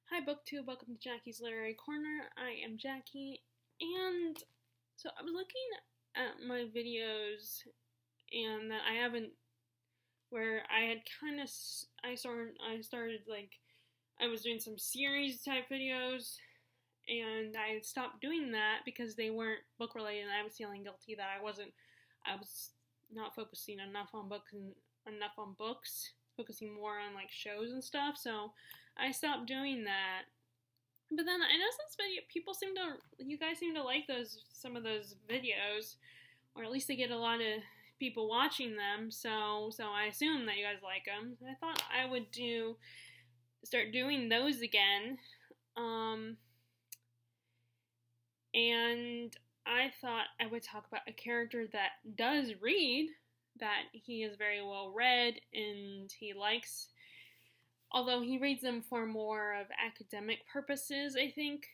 Hi, BookTube. Welcome to Jackie's Literary Corner. I am Jackie, and so I was looking at my videos, and that I haven't, where I had kind of, I started like, I was doing some series type videos, and I had stopped doing that because they weren't book related, and I was feeling guilty that I was not focusing enough on books, focusing more on like shows and stuff. So I stopped doing that. But then I know some you guys seem to like some of those videos, or at least they get a lot of people watching them. So I assume that you guys like them. I thought I would start doing those again. And I thought I would talk about a character that does read, that he is very well read, and he likes, although he reads them for more of academic purposes, I think.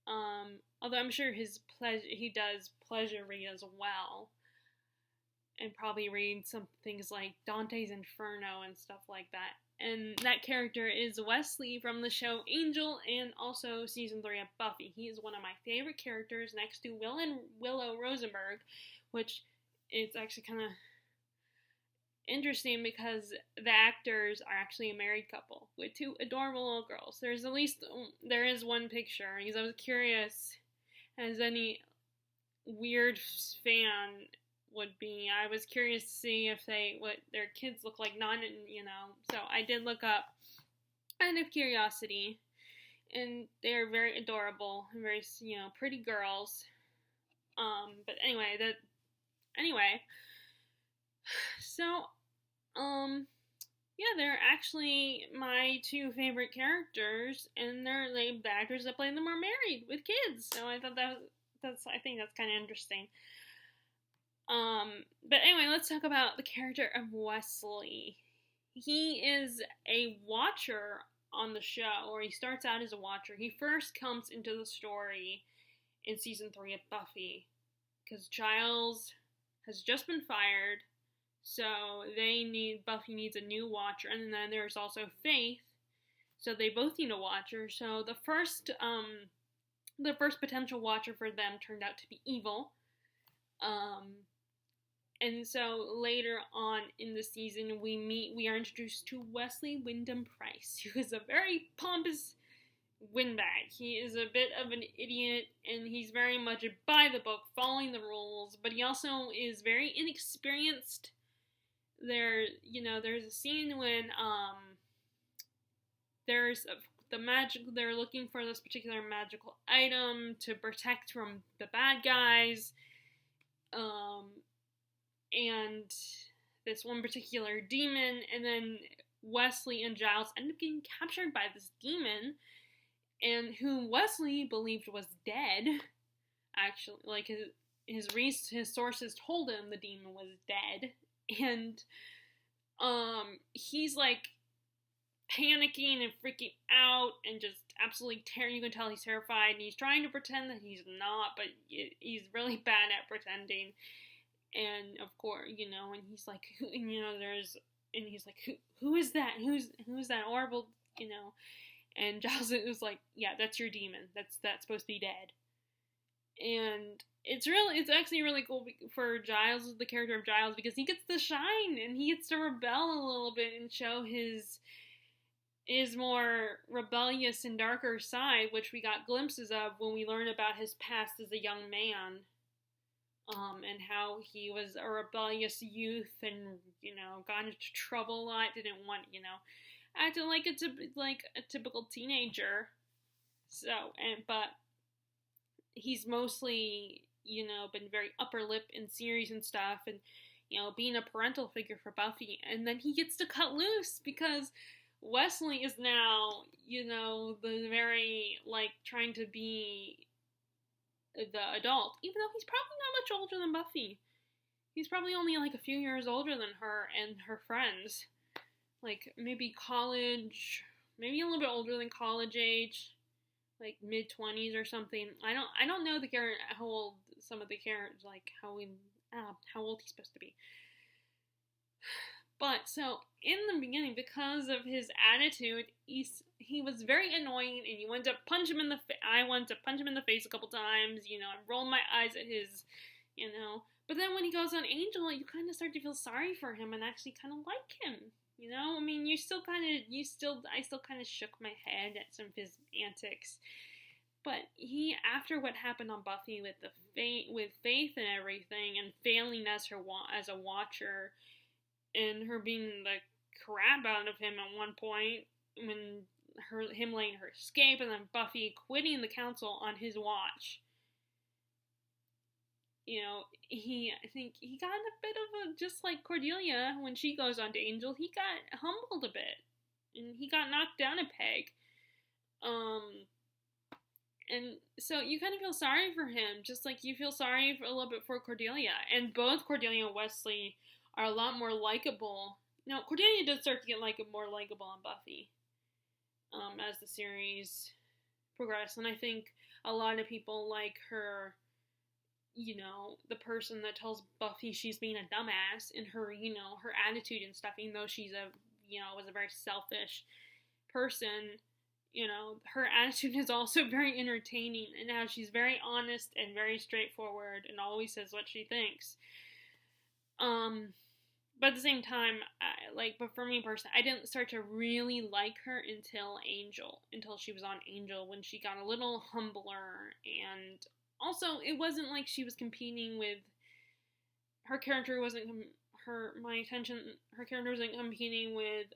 Although I'm sure he does pleasure read as well, and probably read some things like Dante's Inferno and stuff like that. And that character is Wesley from the show Angel and also season 3 of Buffy. He is one of my favorite characters next to Willow Rosenberg, which it's actually kind of interesting because the actors are actually a married couple with 2 adorable little girls. There is one picture, because I was curious as any weird fan would be. I was curious to see what their kids look like, so I did look up out of curiosity, and they're very adorable and very, pretty girls. But anyway, so, yeah, they're actually my 2 favorite characters, and the actors that play them are married with kids. So I thought I think that's kind of interesting. But anyway, let's talk about the character of Wesley. He is a watcher on the show, or he starts out as a watcher. He first comes into the story in season 3 of Buffy, because Giles has just been fired, so Buffy needs a new watcher, and then there's also Faith, so they both need a watcher. So the first potential watcher for them turned out to be evil. And so later on in the season, we are introduced to Wesley Wyndym Price, who is a very pompous windbag. He is a bit of an idiot, and he's very much by the book, following the rules, but he also is very inexperienced. There's a scene when, they're looking for this particular magical item to protect from the bad guys, and this one particular demon, and then Wesley and Giles end up getting captured by this demon, and who Wesley believed was dead. Actually, like his sources told him the demon was dead, and he's like panicking and freaking out and just absolutely you can tell he's terrified, and he's trying to pretend that he's not, but he's really bad at pretending. And of course, and he's like, and he's like, who is that? Who's that horrible, And Giles is like, yeah, that's your demon. That's supposed to be dead. And it's actually really cool for Giles, the character of Giles, because he gets to shine, and he gets to rebel a little bit and show his more rebellious and darker side, which we got glimpses of when we learn about his past as a young man. And how he was a rebellious youth and, got into trouble a lot, didn't want, acted like a typical teenager. So, but he's mostly, been very upper lip in series and stuff, and, being a parental figure for Buffy. And then he gets to cut loose because Wesley is now, the very, trying to be the adult, even though he's probably not much older than Buffy. He's probably only a few years older than her and her friends. Maybe college, maybe a little bit older than college age, mid-20s or something. I don't know how old some of the characters, how old he's supposed to be. But so in the beginning, because of his attitude, he was very annoying, and you wanted to punch him in the I wanted to punch him in the face a couple times. I rolled my eyes at his, But then when he goes on Angel, you kind of start to feel sorry for him and actually kind of like him. I mean, I still kind of shook my head at some of his antics. But after what happened on Buffy with with Faith and everything, and failing as a watcher, and her being the crap out of him at one point, when him letting her escape, and then Buffy quitting the council on his watch. I think he got a bit of just like Cordelia when she goes on to Angel, he got humbled a bit, and he got knocked down a peg. And so you kind of feel sorry for him, just like you feel sorry a little bit for Cordelia. And both Cordelia and Wesley are a lot more likable. Now, Cordelia does start to get more likable on Buffy as the series progresses. And I think a lot of people like her, the person that tells Buffy she's being a dumbass, and her, her attitude and stuff, even though she's was a very selfish person. Her attitude is also very entertaining, and how she's very honest and very straightforward and always says what she thinks. But at the same time, but for me personally, I didn't start to really like her until she was on Angel, when she got a little humbler, and also it wasn't like she was competing with, her character wasn't, her character wasn't competing with,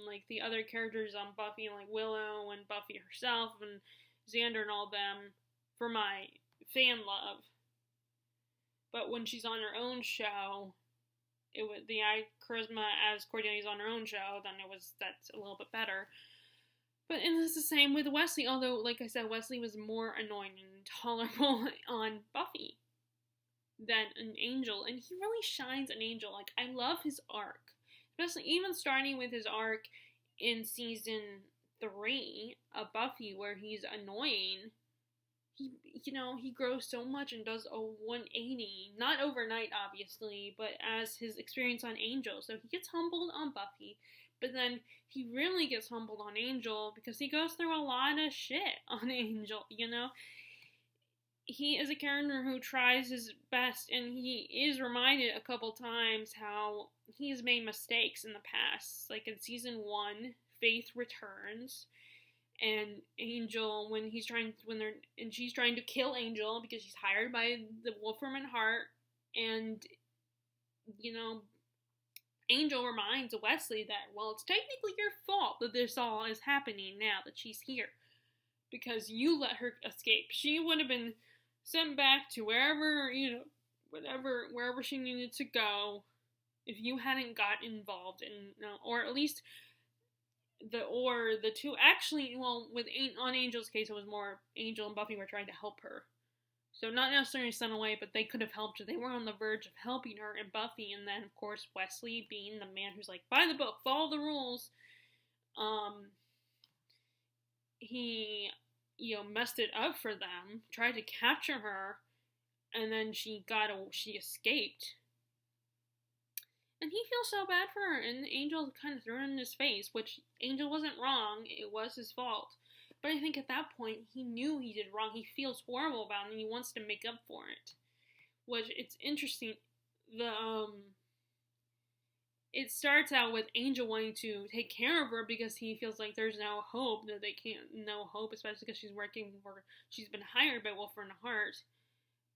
like the other characters on Buffy, like Willow and Buffy herself and Xander and all them, for my fan love. But when she's on her own show, it was the charisma as Cordelia's on her own show, then that's a little bit better. But it's the same with Wesley, although, like I said, Wesley was more annoying and intolerable on Buffy than an Angel, and he really shines an Angel. Like, I love his arc, especially even starting with his arc in season 3 of Buffy, where he's annoying. He grows so much and does a 180, not overnight, obviously, but as his experience on Angel. So he gets humbled on Buffy, but then he really gets humbled on Angel because he goes through a lot of shit on Angel, He is a character who tries his best, and he is reminded a couple times how he's made mistakes in the past. Like in season 1, Faith returns, and Angel, she's trying to kill Angel because she's hired by the Wolfram Hart, and Angel reminds Wesley that, well, it's technically your fault that this all is happening now that she's here, because you let her escape. She would have been sent back to wherever she needed to go if you hadn't got involved in, or at least the two, actually, well, on Angel's case, it was more Angel and Buffy were trying to help her. So not necessarily sent away, but they could have helped her. They were on the verge of helping her and Buffy, and then, of course, Wesley, being the man who's like, by the book, follow the rules, he, messed it up for them, tried to capture her, and then she escaped. And he feels so bad for her, and Angel kind of threw it in his face, which Angel wasn't wrong, it was his fault. But I think at that point, he knew he did wrong, he feels horrible about it, and he wants to make up for it. Which, it's interesting, it starts out with Angel wanting to take care of her because he feels like there's no hope, especially because she's been hired by Wolfram Hart.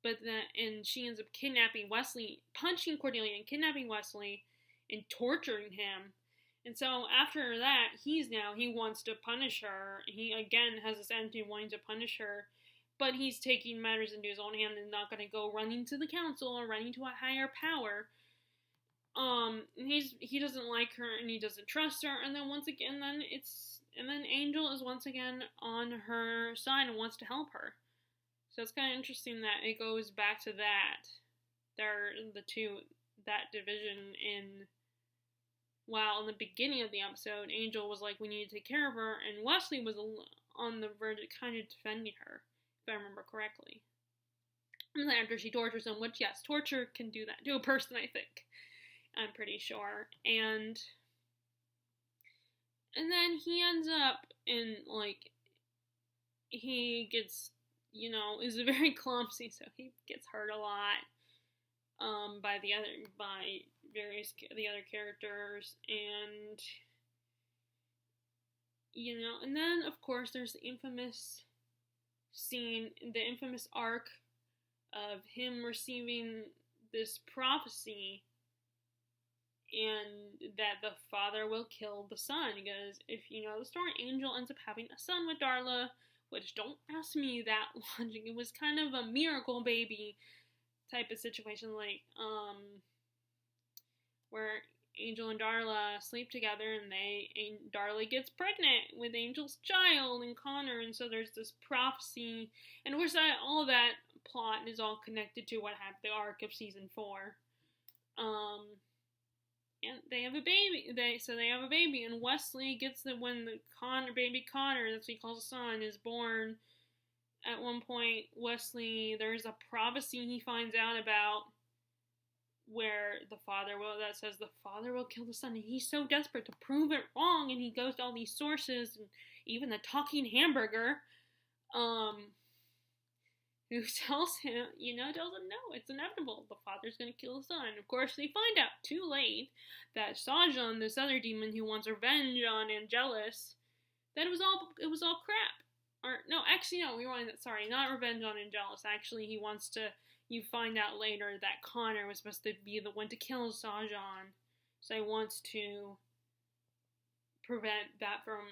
But then, she ends up kidnapping Wesley, punching Cordelia and kidnapping Wesley and torturing him. And so after that, he wants to punish her. He again has this attitude of wanting to punish her, but he's taking matters into his own hand and not going to go running to the council or running to a higher power. He doesn't like her and he doesn't trust her. And then once again, then Angel is once again on her side and wants to help her. So it's kind of interesting that it goes back to that. That division while in the beginning of the episode, Angel was like, we need to take care of her, and Wesley was on the verge of kind of defending her, if I remember correctly. And then after she tortures him, which, yes, torture can do that to a person, I think. I'm pretty sure. And then he ends up in, like, he gets, is very clumsy, so he gets hurt a lot by the other characters, and and then of course there's the infamous scene, the infamous arc of him receiving this prophecy, and that the father will kill the son, because if you know the story, Angel ends up having a son with Darla, which, don't ask me that logic. It was kind of a miracle baby type of situation, like, where Angel and Darla sleep together, and Darla gets pregnant with Angel's child and Connor, and so there's this prophecy, and of course all of that plot is all connected to what happened, the arc of season 4. And they have a baby. They have a baby, and Wesley gets when the baby Connor, that's what he calls a son, is born. At one point, Wesley, there's a prophecy he finds out about where that says the father will kill the son, and he's so desperate to prove it wrong, and he goes to all these sources, and even the talking hamburger, who tells him, no, it's inevitable. The father's going to kill the son. Of course, they find out too late that Sajan, this other demon who wants revenge on Angelus, that it was all crap. Or, no, actually, no, not revenge on Angelus. Actually, you find out later that Connor was supposed to be the one to kill Sajan. So he wants to prevent that from,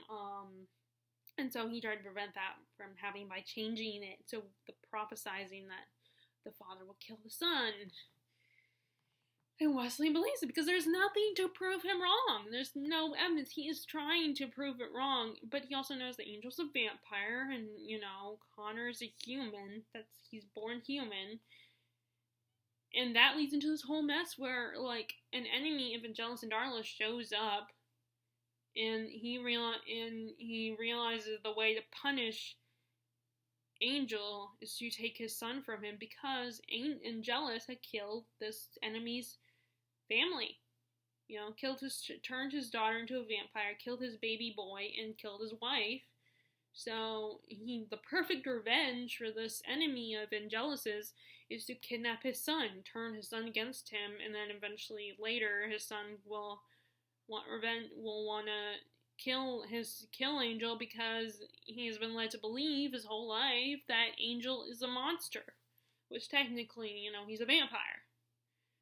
and so he tried to prevent that from happening by changing it, so the prophesizing that the father will kill the son. And Wesley believes it because there's nothing to prove him wrong. There's no evidence. He is trying to prove it wrong, but he also knows that Angel's a vampire, and, Connor's a human. He's born human. And that leads into this whole mess where, like, an enemy of Angelus and Darla shows up, and he realizes the way to punish Angel is to take his son from him, because Angelus had killed this enemy's family. Turned his daughter into a vampire, killed his baby boy, and killed his wife. So the perfect revenge for this enemy of Angelus's is to kidnap his son, turn his son against him, and then eventually later his son will want revenge, will want to kill Angel, because he has been led to believe his whole life that Angel is a monster, which technically, he's a vampire.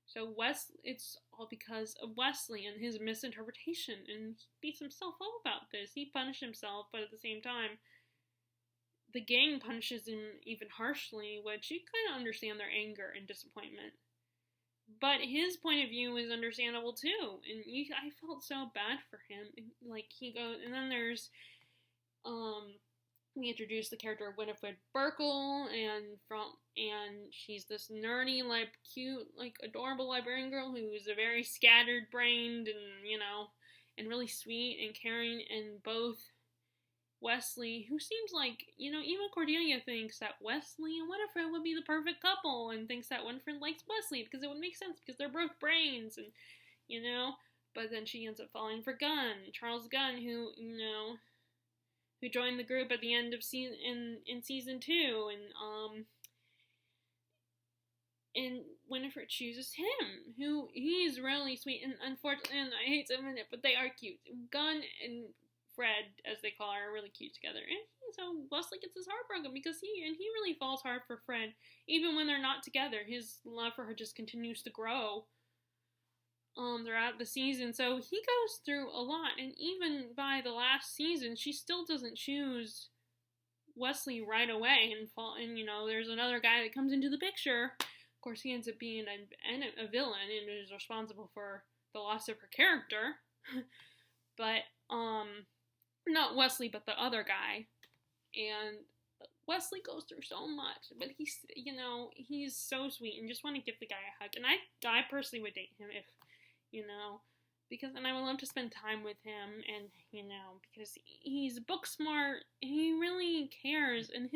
So it's all because of Wesley and his misinterpretation, and he beats himself up about this. He punished himself, but at the same time, the gang punishes him even harshly, which you kind of understand their anger and disappointment. But his point of view is understandable too, and I felt so bad for him. Like, he goes, and then there's, we introduced the character of Winifred Burkle, and she's this nerdy, like, cute, like, adorable librarian girl who's a very scattered-brained and, and really sweet and caring, and both Wesley, who seems like, even Cordelia thinks that Wesley and Winifred would be the perfect couple, and thinks that Winifred likes Wesley because it would make sense because they're both brains, and, but then she ends up falling for Charles Gunn, who, who joined the group at the end of in season 2, and Winifred chooses him, who he's really sweet, and unfortunately, and I hate to admit it, but they are cute. Gunn and Fred, as they call her, are really cute together, and so Wesley gets his heart broken because he really falls hard for Fred, even when they're not together. His love for her just continues to grow throughout the season, so he goes through a lot, and even by the last season, she still doesn't choose Wesley right away, and there's another guy that comes into the picture. Of course, he ends up being a villain and is responsible for the loss of her character, but, not Wesley, but the other guy, and Wesley goes through so much, but he's so sweet, and just want to give the guy a hug, and I personally would date him if, and I would love to spend time with him, and, because he's book smart, and he really cares, and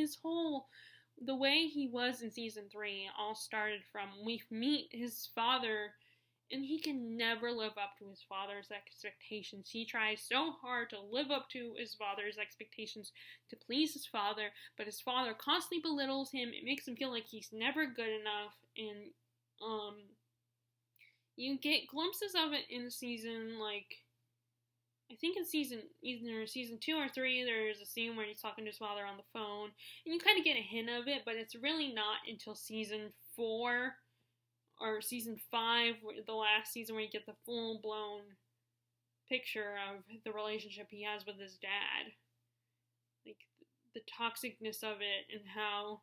the way he was in season 3 all started from, we meet his father And he can never live up to his father's expectations. He tries so hard to live up to his father's expectations to please his father, but his father constantly belittles him. It makes him feel like he's never good enough, and you get glimpses of it in season, like, I think in either season 2 or 3, there's a scene where he's talking to his father on the phone, and you kind of get a hint of it, but it's really not until season 4 or season 5, the last season, where you get the full-blown picture of the relationship he has with his dad. Like, the toxicness of it, and how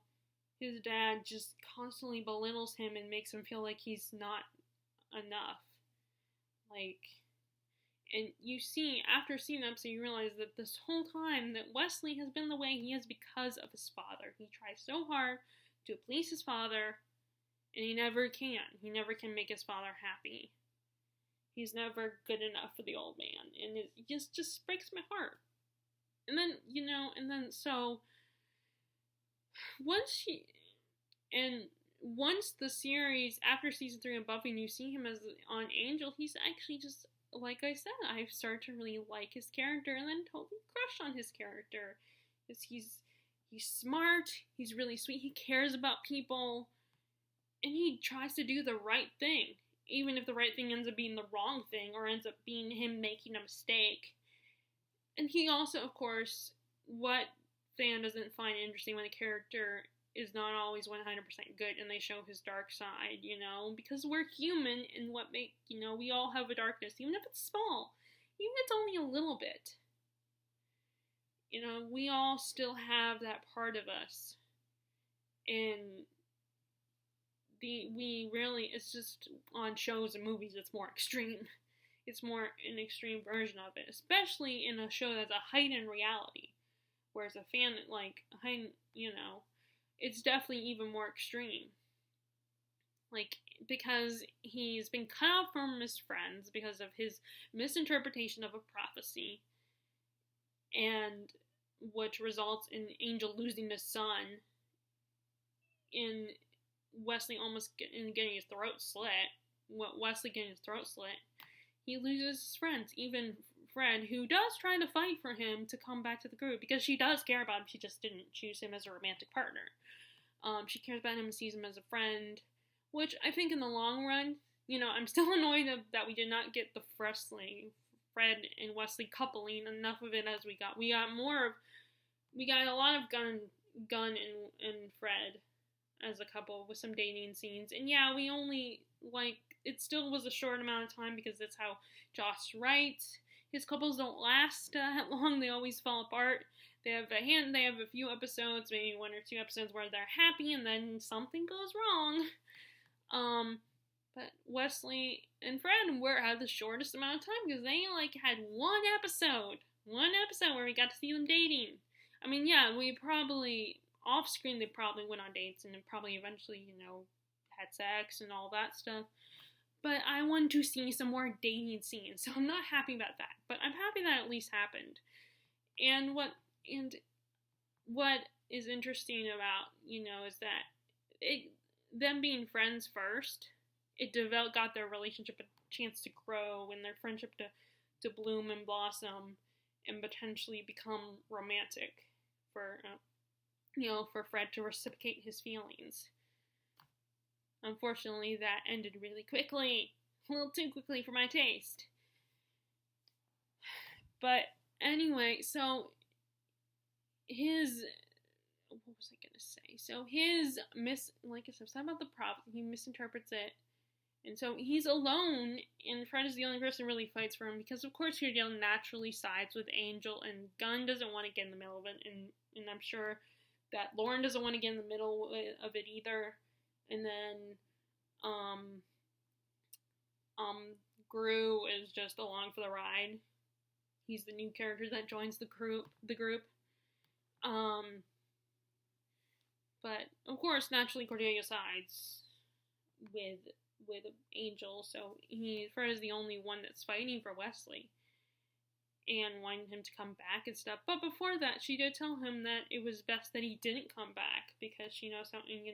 his dad just constantly belittles him and makes him feel like he's not enough. Like, and you see, after seeing the episode, you realize that this whole time that Wesley has been the way he is because of his father. He tries so hard to please his father, and he never can. He never can make his father happy. He's never good enough for the old man. And it just breaks my heart. And then, so, once the series, after season 3 of Buffy, and you see him as on Angel, he's actually just, like I said, I've started to really like his character, and then totally crush on his character. Because he's smart, he's really sweet, he cares about people, and he tries to do the right thing, even if the right thing ends up being the wrong thing, or ends up being him making a mistake. And he also, of course, what fan doesn't find interesting when a character is not always 100% good, and they show his dark side, because we're human, and we all have a darkness, even if it's small, even if it's only a little bit. We all still have that part of us, and it's just on shows and movies, it's more extreme. It's more an extreme version of it, especially in a show that's a heightened reality, whereas a fan, it's definitely even more extreme. Like, because he's been cut off from his friends because of his misinterpretation of a prophecy, and which results in Angel losing his son, in Wesley almost getting his throat slit. Wesley getting his throat slit. He loses his friends, even Fred, who does try to fight for him to come back to the group, because she does care about him, she just didn't choose him as a romantic partner. She cares about him and sees him as a friend, which I think in the long run, I'm still annoyed that we did not get the Fred and Wesley coupling, enough of it as we got. We got a lot of Gunn and Fred as a couple with some dating scenes, and yeah, we only, it still was a short amount of time, because that's how Joss writes. His couples don't last that long, they always fall apart. They have a few episodes, maybe 1 or 2 episodes where they're happy, and then something goes wrong. But Wesley and Fred had the shortest amount of time, because they, had one episode where we got to see them dating. I mean, yeah, we probably, off-screen, they probably went on dates, and probably eventually, had sex and all that stuff. But I wanted to see some more dating scenes, so I'm not happy about that. But I'm happy that at least happened. And what is interesting about, is that them being friends first, got their relationship a chance to grow, and their friendship to bloom and blossom, and potentially become romantic for Fred to reciprocate his feelings. Unfortunately, that ended really quickly. A little too quickly for my taste. But anyway, so what was I gonna say? So like I said, something about the prophecy, he misinterprets it. And so he's alone, and Fred is the only person who really fights for him, because of course Huriel naturally sides with Angel, and Gunn doesn't want to get in the middle of it, and I'm sure that Lauren doesn't want to get in the middle of it either. And then, Gru is just along for the ride. He's the new character that joins the group. But of course, naturally, Cordelia sides with Angel, so Fred is the only one that's fighting for Wesley and wanting him to come back and stuff. But before that, she did tell him that it was best that he didn't come back, because she knows something,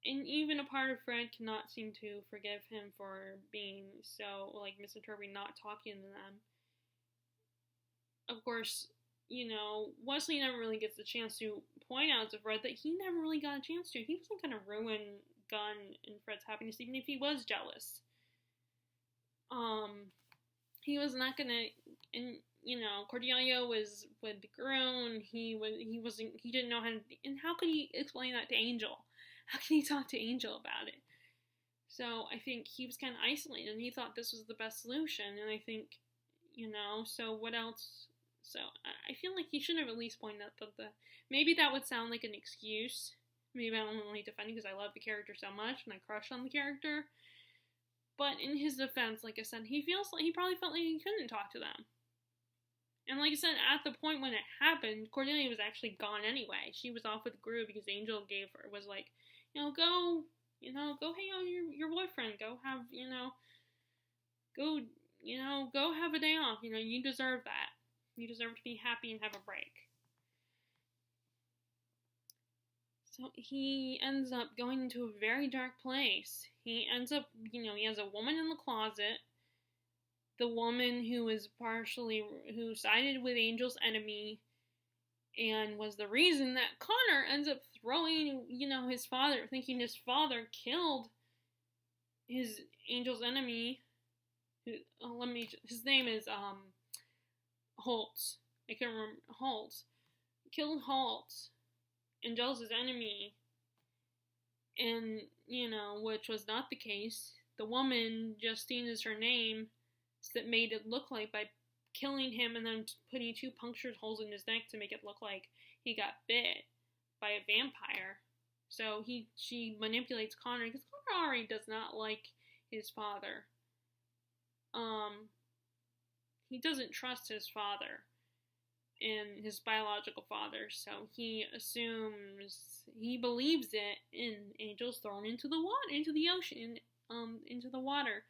And even a part of Fred cannot seem to forgive him for being so, like, misinterpreting, not talking to them. Of course, Wesley never really gets the chance to point out to Fred that he never really got a chance to. He wasn't going to ruin Gunn and Fred's happiness, even if he was jealous. He was not going to, and, Cordelia was with Grown. He didn't know how to, and how could he explain that to Angel? How can he talk to Angel about it? So I think he was kind of isolated, and he thought this was the best solution, and I think, so what else? So I feel like he should have at least pointed out that maybe that would sound like an excuse. Maybe I'm only defending because I love the character so much and I crush on the character. But in his defense, like I said, he probably felt like he couldn't talk to them. And like I said, at the point when it happened, Cordelia was actually gone anyway. She was off with Gru because Angel was like, go hang out with your boyfriend. Go have, go have a day off. You deserve that. You deserve to be happy and have a break. So he ends up going into a very dark place. He ends up, he has a woman in the closet. The woman who sided with Angel's enemy and was the reason that Connor ends up throwing, his father, thinking his father killed his Angel's enemy. His name is, Holtz. I can't remember. Holtz. Killed Holtz. Angel's enemy. And, which was not the case. The woman, Justine is her name, that made it look like by killing him and then putting 2 punctured holes in his neck to make it look like he got bit by a vampire. So she manipulates Connor because Connor already does not like his father. He doesn't trust his father and his biological father, so he believes it, and Angel's thrown into the ocean, into the water.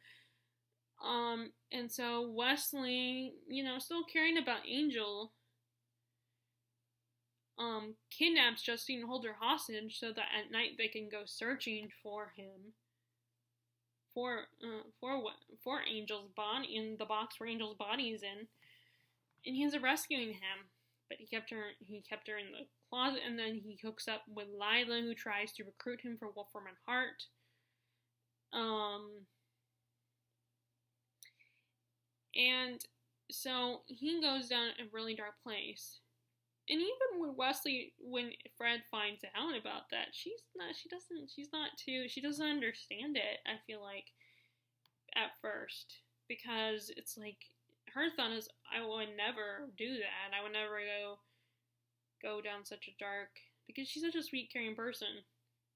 And so Wesley, still caring about Angel, kidnaps Justine and holds her hostage so that at night they can go searching for him. For Angel's body, in the box where Angel's body is in, and he ends up rescuing him. But he kept her in the closet, and then he hooks up with Lila, who tries to recruit him for Wolfram and Hart. And so he goes down a really dark place. And even when Fred finds out about that, she doesn't understand it, I feel like, at first. Because it's like, her thought is, I would never do that. I would never go down such a dark, because she's such a sweet, caring person.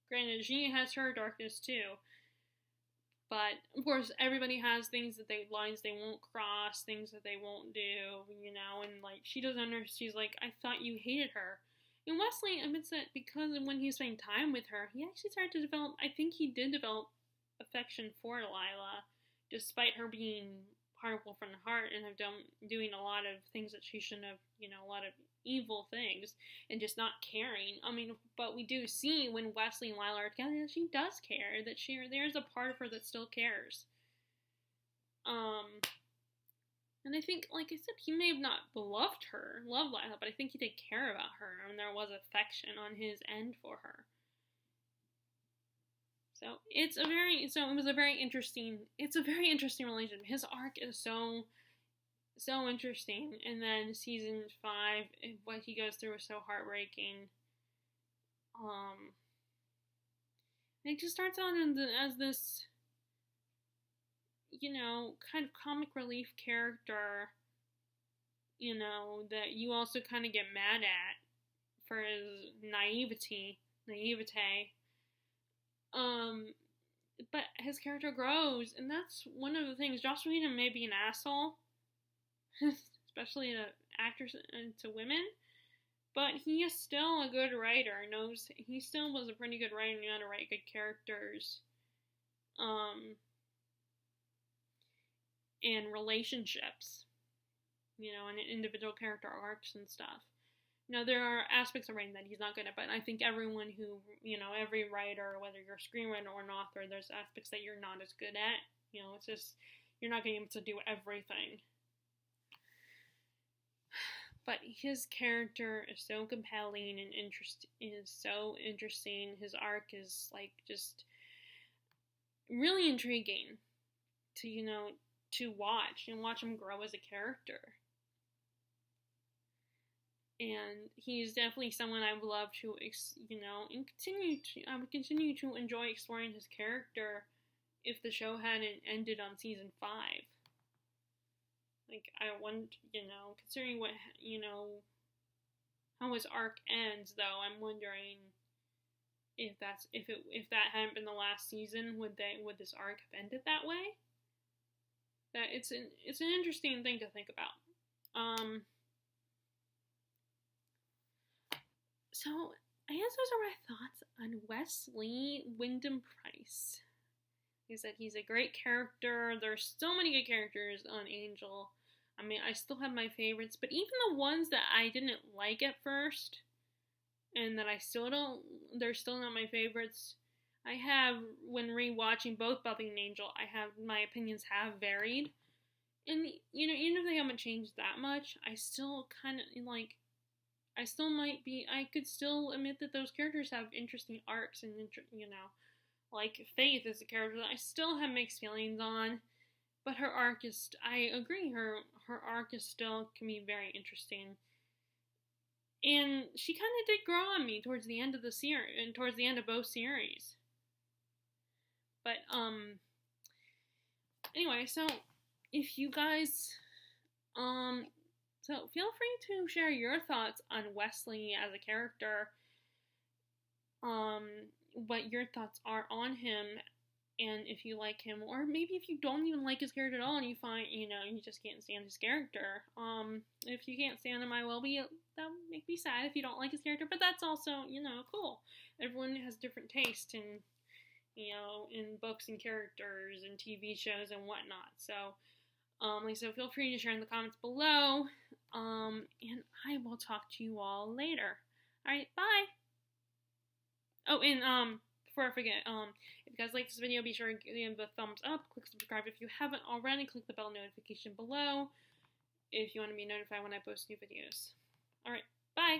Granted, she has her darkness too. But, of course, everybody has lines they won't cross, things that they won't do, and, like, she doesn't understand. She's like, I thought you hated her. And Wesley admits that because when he was spending time with her, he actually started to develop, I think he did develop affection for Lila, despite her being part of Wolfram and Hart and doing a lot of things that she shouldn't have, a lot of evil things, and just not caring. I mean, but we do see when Wesley and Lila are together that she does care, that there's a part of her that still cares. And I think, like I said, he may have not loved Lila, but I think he did care about her, and there was affection on his end for her. So it was a very interesting relationship. His arc is so interesting, and then season 5, what he goes through is so heartbreaking. And it just starts out as this, kind of comic relief character, that you also kind of get mad at for his naivete. But his character grows, and that's one of the things. Joss Whedon may be an asshole, especially to actors and to women, but he is still a good writer. He still was a pretty good writer, and knew how to write good characters, and relationships, and individual character arcs and stuff. there are aspects of writing that he's not good at, but I think everyone who, every writer, whether you're a screenwriter or an author, there's aspects that you're not as good at. It's just, you're not going to be able to do everything. But his character is so compelling and is so interesting. His arc is, like, just really intriguing to, to watch and watch him grow as a character. And he's definitely someone I would love to, I would continue to enjoy exploring his character if the show hadn't ended on season 5. Like, I want, considering what, how his arc ends, though, I'm wondering if that hadn't been the last season, would this arc have ended that way? That it's an interesting thing to think about. So I guess those are my thoughts on Wesley Wyndym Pryce. Like I said, he's a great character. There's so many good characters on Angel. I mean, I still have my favorites, but even the ones that I didn't like at first, and that I still don't, they're still not my favorites. I have, when rewatching both Buffy and Angel, my opinions have varied. And, even if they haven't changed that much, I still kind of, I could still admit that those characters have interesting arcs and, like Faith is a character that I still have mixed feelings on, but her arc is, I agree, her arc is still, can be very interesting. And she kind of did grow on me towards the end of the series, and towards the end of both series. But, anyway, so, if you guys, so feel free to share your thoughts on Wesley as a character, what your thoughts are on him, and if you like him, or maybe if you don't even like his character at all, and you find, you just can't stand his character. If you can't stand him, that would make me sad if you don't like his character, but that's also, cool. Everyone has different taste in, in books and characters and TV shows and whatnot, so, so feel free to share in the comments below, and I will talk to you all later. Alright, bye! Oh, and, before I forget, if you guys like this video, be sure to give a thumbs up, click subscribe if you haven't already, click the bell notification below if you want to be notified when I post new videos. Alright, bye!